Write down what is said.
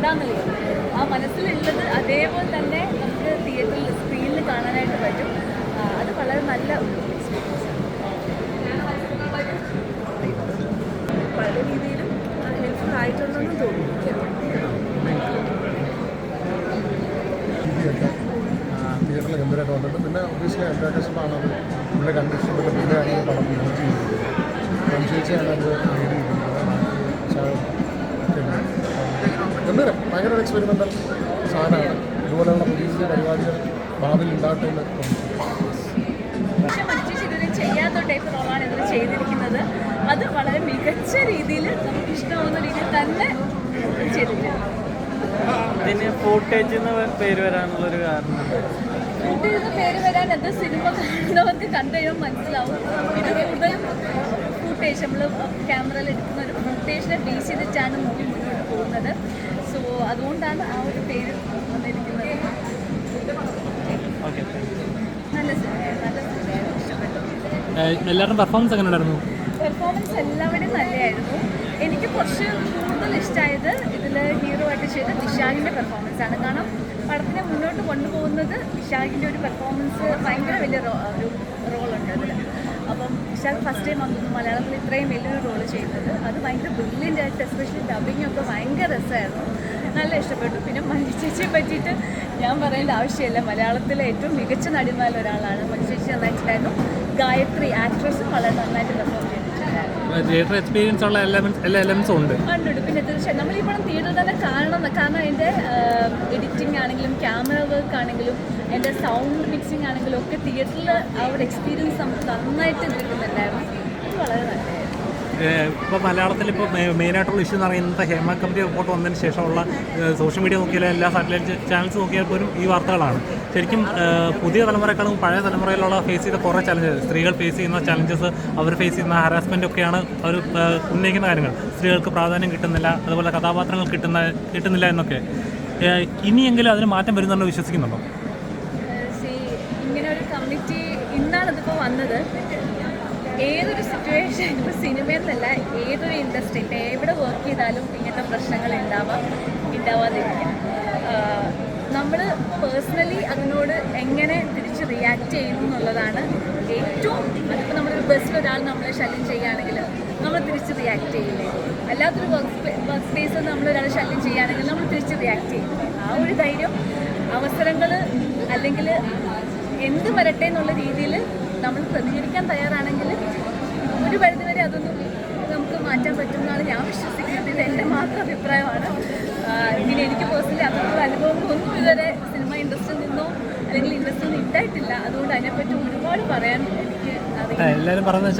എന്താണെന്നുള്ളത് ആ മനസ്സിലുള്ളത് അതേപോലെ തന്നെ നമുക്ക് തിയേറ്ററിൽ സ്ക്രീനിൽ കാണാനായിട്ട് പറ്റും. അത് വളരെ നല്ല ഒരു എക്സ്പീരിയൻസ് പല രീതിയിലും ഹെൽപ്ഫുൾ ആയിട്ടുണ്ടെന്ന് തോന്നുന്നു. തിയേറ്ററിൽ ഗംഭീരമായിട്ട് വന്നിട്ട് പിന്നെ ഒബ്വിയസ്ലി അൻഡ്രാകേഷനാണ് അത് പുള്ളിയെ കണ്ടിഷ്ടപ്പെട്ട പുള്ളിയാണ് ഈ പടം യൂസ് ചെയ്തിരിക്കുന്നത്. സംശയിച്ചാണ് അത് ഗംഭീരം ഭയങ്കര ഒരു എക്സ്പെരിമെൻ്റൽ സാധനമാണ്. ഇതുപോലെയുള്ള പുതിയ പുതിയ പരിപാടികൾ ഭാവിയിൽ ഉണ്ടാകട്ടെ എന്ന് പക്ഷെ മനുഷ്യ ഇതുവരെ ചെയ്യാത്ത ടൈപ്പ് റോളാണ് ഇതിൽ ചെയ്തിരിക്കുന്നത്. അത് വളരെ മികച്ച രീതിയിൽ നമുക്ക് ഇഷ്ടമാവുന്ന രീതിയിൽ തന്നെ ചെയ്തിട്ടുണ്ട്. ഇതിന് ഫൂട്ടേജ് എന്ന് പേര് വരാനുള്ളൊരു കാരണം ഫൂട്ടേജ് എന്ന് പേര് വരാൻ അത് സിനിമ കാണുന്നവർക്ക് കണ്ടു കഴിയുമ്പോൾ മനസ്സിലാവും. ഇത് കൂടുതലും ഫൂട്ടേജ് നമ്മൾ ക്യാമറയിൽ എടുക്കുന്ന ഒരു ഫൂട്ടേജിനെ ബേസ് ചെയ്തിട്ടാണ് മൂവി മുന്നോട്ട് പോകുന്നത്. സോ അതുകൊണ്ടാണ് ആ ഒരു പേര് വന്നിരിക്കുന്നത്. നല്ല സിനിമയാണ്, നല്ല സിനിമയാണ്, ഇഷ്ടപ്പെട്ടു. എല്ലാവരും പെർഫോമൻസ് എങ്ങനെ ഉണ്ടായിരുന്നു? പെർഫോമൻസ് എല്ലാവരുടെയും നല്ലതായിരുന്നു. എനിക്ക് കുറച്ച് കൂടുതൽ ഇഷ്ടമായത് ഇതിൽ ഹീറോ ആയിട്ട് ചെയ്ത വിശാഖിൻ്റെ പെർഫോമൻസ് ആണ്. കാരണം പടത്തിനെ മുന്നോട്ട് കൊണ്ടുപോകുന്നത് വിശാഖിൻ്റെ ഒരു പെർഫോമൻസ് ഭയങ്കര വലിയ ഒരു റോളുണ്ട് അതിൽ. അപ്പം വിശാഖ് ഫസ്റ്റ് ടൈം വന്നു മലയാളത്തിൽ ഇത്രയും വലിയൊരു റോള് ചെയ്യുന്നത്. അത് ഭയങ്കര ബ്രില്യൻ്റ് ആയിട്ട് എസ്പെഷ്യലി ഡബിങ്ങൊക്കെ ഭയങ്കര രസമായിരുന്നു, നല്ല ഇഷ്ടപ്പെട്ടു. പിന്നെ മഞ്ജു ചേച്ചിയെ പറ്റിയിട്ട് ഞാൻ പറയേണ്ട ആവശ്യമില്ല. മലയാളത്തിലെ ഏറ്റവും മികച്ച നടിമാരിൽ ഒരാളാണ് മഞ്ജു ചേച്ചി. നന്നായിട്ടുണ്ടായിരുന്നു. ഗായത്രി ആക്ട്രസും വളരെ നന്നായിട്ട് പെർഫോം ചെയ്തിട്ടുണ്ടായിരുന്നു. തിയേറ്റർ എക്സ്പീരിയൻസ് ഉള്ള എല്ലാ എലമെൻസും ഉണ്ട്. പിന്നെ തീർച്ചയായും നമ്മൾ ഈ പടം തിയേറ്ററിൽ തന്നെ കാണണം. കാരണം അതിൻ്റെ എഡിറ്റിംഗ് ആണെങ്കിലും ക്യാമറ വർക്ക് ആണെങ്കിലും അതിൻ്റെ സൗണ്ട് മിക്സിംഗ് ആണെങ്കിലും ഒക്കെ തിയേറ്ററിൽ ആ ഒരു എക്സ്പീരിയൻസ് നമുക്ക് നന്നായിട്ട് കിട്ടുന്നുണ്ടായിരുന്നു. അത് വളരെ നല്ലതായിരുന്നു. ഇപ്പോൾ മലയാളത്തിൽ ഇപ്പോൾ മെയിനായിട്ടുള്ള ഇഷ്യൂ എന്ന് പറയുന്നത് ഹേമ കമ്മിറ്റി റിപ്പോർട്ട് വന്നതിന് ശേഷമുള്ള സോഷ്യൽ മീഡിയ നോക്കിയാലും എല്ലാ സാറ്റലൈറ്റ് ചാനൽസ് നോക്കിയാൽ പോലും ഈ വാർത്തകളാണ്. ശരിക്കും പുതിയ തലമുറക്കാളും പഴയ തലമുറയിലുള്ള ഫേസ് ചെയ്ത കുറേ ചലഞ്ചസ്, സ്ത്രീകൾ ഫേസ് ചെയ്യുന്ന ചലഞ്ചസ്, അവർ ഫേസ് ചെയ്യുന്ന ഹാരാസ്മെൻ്റ് ഒക്കെയാണ് അവർ ഉന്നയിക്കുന്ന കാര്യങ്ങൾ. സ്ത്രീകൾക്ക് പ്രാധാന്യം കിട്ടുന്നില്ല, അതുപോലെ കഥാപാത്രങ്ങൾ കിട്ടുന്നില്ല എന്നൊക്കെ. ഇനിയെങ്കിലും അതിന് മാറ്റം വരുന്നുണ്ടോ വിശ്വസിക്കുന്നുണ്ടോ? ഇങ്ങനെ ഒരു കമ്മിറ്റി ഇന്നാണ് ഇതിപ്പോൾ വന്നത്. ഏതൊരു സിറ്റുവേഷൻ, ഇപ്പോൾ സിനിമയെന്നല്ല ഏതൊരു ഇൻഡസ്ട്രി, ഇപ്പോൾ എവിടെ വർക്ക് ചെയ്താലും ഇങ്ങനത്തെ പ്രശ്നങ്ങൾ ഉണ്ടാവാതിരിക്കും. നമ്മൾ പേഴ്സണലി അതിനോട് എങ്ങനെ തിരിച്ച് റിയാക്ട് ചെയ്യുന്നു എന്നുള്ളതാണ് ഏറ്റവും. അതിപ്പോൾ നമ്മളൊരു ബസ്സിൽ ഒരാൾ നമ്മളെ ശല്യം ചെയ്യുകയാണെങ്കിൽ നമ്മൾ തിരിച്ച് റിയാക്ട് ചെയ്യില്ലേ? അല്ലാത്തൊരു വർക്ക് സ്പേസിൽ നമ്മളൊരാൾ ശല്യം ചെയ്യുകയാണെങ്കിൽ നമ്മൾ തിരിച്ച് റിയാക്ട് ചെയ്യും. ആ ഒരു ധൈര്യം, അവസരങ്ങൾ അല്ലെങ്കിൽ എന്ത് വരട്ടെ എന്നുള്ള രീതിയിൽ നമ്മൾ പ്രതികരിക്കാൻ തയ്യാറാണെങ്കിൽ ഒരു പരിധിവരെ അതൊന്നും നമുക്ക് മാറ്റാൻ പറ്റുമെന്നാണ് ഞാൻ വിശ്വസിക്കുന്നത്. ഇത് എൻ്റെ മാത്രം അഭിപ്രായമാണ്. പിന്നെ എനിക്ക് പേഴ്സണലി അത്തരത്തിലുള്ള അനുഭവങ്ങളൊന്നും ഇതുവരെ സിനിമ ഇൻഡസ്ട്രിയിൽ നിന്നോ അല്ലെങ്കിൽ ഇൻഡസ്ട്രിയിൽ നിന്ന് ഉണ്ടായിട്ടില്ല. അതുകൊണ്ട് അതിനെപ്പറ്റി ഒരുപാട് പറയാൻ എനിക്ക് അറിയാം. എല്ലാവരും പറഞ്ഞ